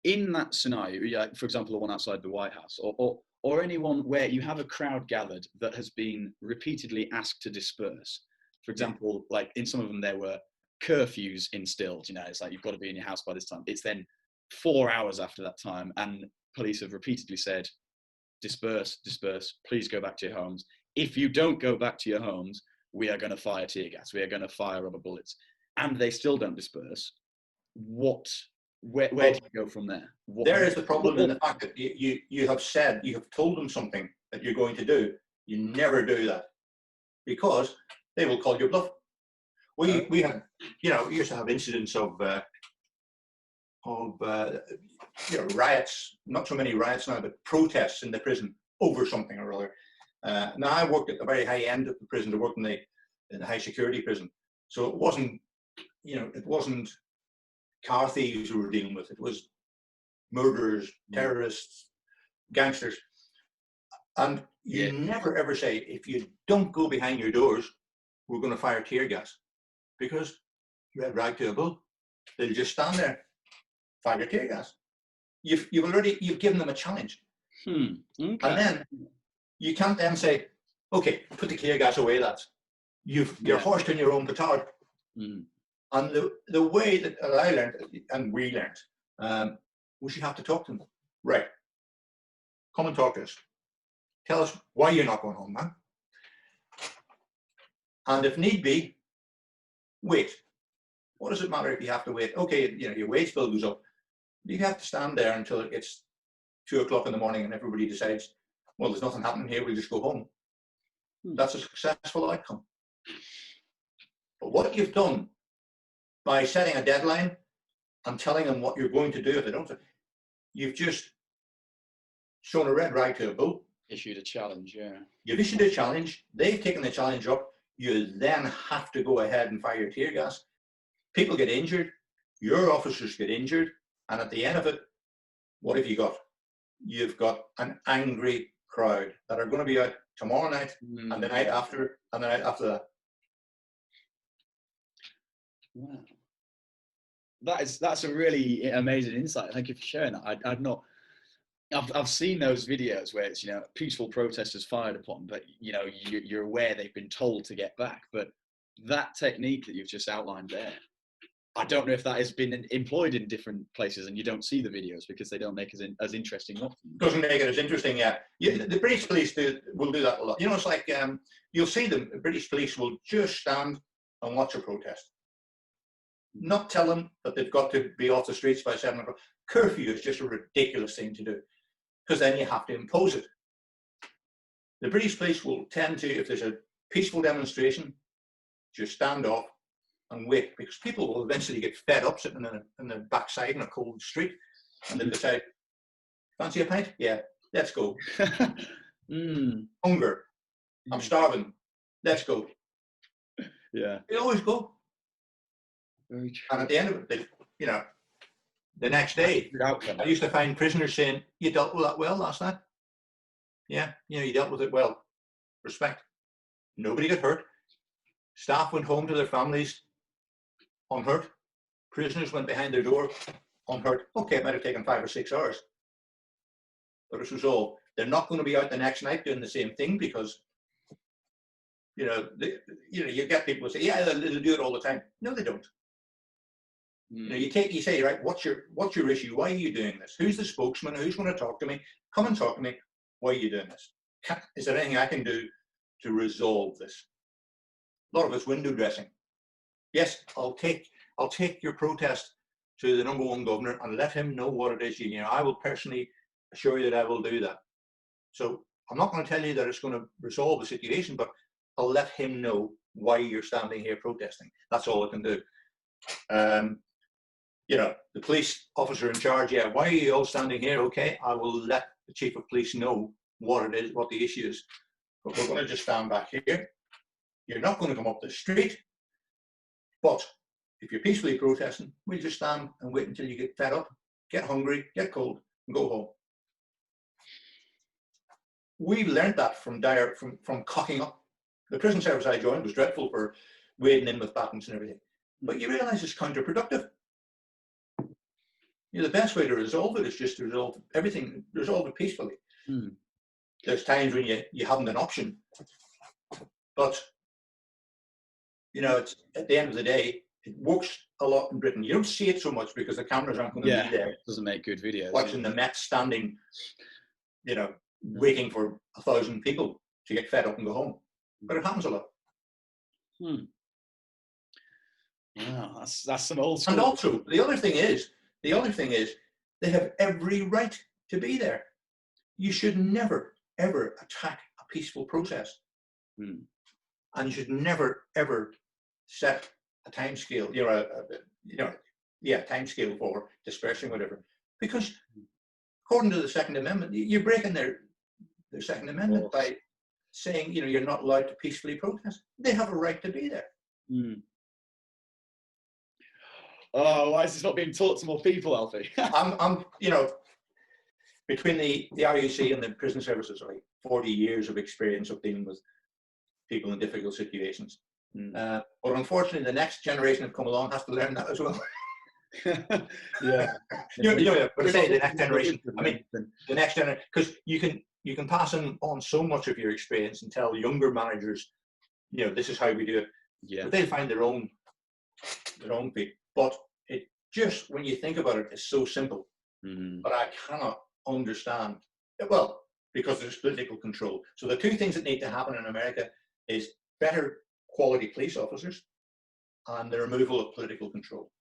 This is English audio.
in that scenario, yeah, for example, the one outside the White House, or anyone where you have a crowd gathered that has been repeatedly asked to disperse. For example, like in some of them, there were curfews instilled. You know, it's like you've got to be in your house by this time. It's then 4 hours after that time, and police have repeatedly said, disperse, disperse, please go back to your homes. If you don't go back to your homes, we are going to fire tear gas, we are going to fire rubber bullets, and they still don't disperse. Where do you go from there? There is the problem in the fact that you have told them something that you're going to do. You never do that because they will call your bluff. We had, we used to have incidents of riots, not so many riots now, but protests in the prison over something or other. Now I worked at the very high end of the prison. I worked in the high security prison, so it wasn't car thieves who were dealing with it. It was murderers, terrorists, gangsters. And you never ever say, if you don't go behind your doors, we're going to fire tear gas. Because red rag to a bull, they'll just stand there, fire tear gas. You've given them a challenge. Okay. And then you can't then say, okay, put the tear gas away, lads. You're horsed in your own petard. And the way that I learned, and we learned, was you have to talk to them. Right. Come and talk to us. Tell us why you're not going home, man. And if need be, wait. What does it matter if you have to wait? Okay, your wage bill goes up. You have to stand there until it gets 2 o'clock in the morning and everybody decides, well, there's nothing happening here, we'll just go home. That's a successful outcome. But what you've done by setting a deadline and telling them what you're going to do if they don't, you've just shown a red rag to a bull. Issued a challenge, yeah. You've issued a challenge. They've taken the challenge up. You then have to go ahead and fire your tear gas. People get injured. Your officers get injured. And at the end of it, what have you got? You've got an angry crowd that are going to be out tomorrow night and the night after and the night after that. Wow. That's a really amazing insight. Thank you for sharing that. I've seen those videos where it's, peaceful protesters fired upon, but you're aware they've been told to get back. But that technique that you've just outlined there, I don't know if that has been employed in different places and you don't see the videos because they don't make it as interesting. Doesn't make it as interesting, yeah. The British police will do that a lot. It's like, you'll see them, the British police will just stand and watch a protest. Not tell them that they've got to be off the streets by 7 o'clock. Curfew is just a ridiculous thing to do because then you have to impose it. The British police will tend to, if there's a peaceful demonstration, just stand off and wait because people will eventually get fed up sitting in the backside in a cold street and they'll decide, fancy a pint? Yeah, let's go. Hunger. I'm starving. Let's go. Yeah. They always go. Very true. And at the end of it, the next day, I used to find prisoners saying, you dealt with that well last night. Yeah, you dealt with it well. Respect. Nobody got hurt. Staff went home to their families unhurt. Prisoners went behind their door unhurt. Okay, it might have taken 5 or 6 hours. But it was all. They're not going to be out the next night doing the same thing because, you get people who say, yeah, they'll do it all the time. No, they don't. You say, right, what's your issue? Why are you doing this? Who's the spokesman? Who's going to talk to me? Come and talk to me. Why are you doing this? Is there anything I can do to resolve this? A lot of it's window dressing. Yes, I'll take your protest to the #1 governor and let him know what it is. I will personally assure you that I will do that. So I'm not going to tell you that it's going to resolve the situation, but I'll let him know why you're standing here protesting. That's all I can do. The police officer in charge, why are you all standing here? Okay, I will let the chief of police know what it is, what the issue is. But we're going to just stand back here. You're not going to come up the street. But if you're peacefully protesting, we'll just stand and wait until you get fed up, get hungry, get cold, and go home. We learned that from cocking up. The prison service I joined was dreadful for wading in with batons and everything. But you realise it's counterproductive. You know, the best way to resolve it is just to resolve it peacefully. There's times when you haven't an option, but you know, it's at the end of the day, it works a lot in Britain. You don't see it so much because the cameras aren't going to be there. It doesn't make good videos. Watching the Met standing, you know, waiting for 1,000 people to get fed up and go home. But it happens a lot. Wow, that's some old school. And also, the other thing is, they have every right to be there. You should never, ever attack a peaceful protest. And you should never, ever set a time scale, time scale for dispersing, whatever. Because according to the Second Amendment, you're breaking their Second Amendment by saying, you know, you're not allowed to peacefully protest. They have a right to be there. Oh, why is this not being taught to more people, Alfie? I'm, you know, between the RUC and the prison services, like 40 years of experience of dealing with people in difficult situations. But unfortunately, the next generation that come along has to learn that as well. Yeah. But I say the next generation. I mean, the next generation, because you can pass on so much of your experience and tell younger managers, you know, this is how we do it. Yeah. But they'll find their own feet. But it just, when you think about it, it's so simple. But I cannot understand. Well, because there's political control. So the two things that need to happen in America is better quality police officers and the removal of political control.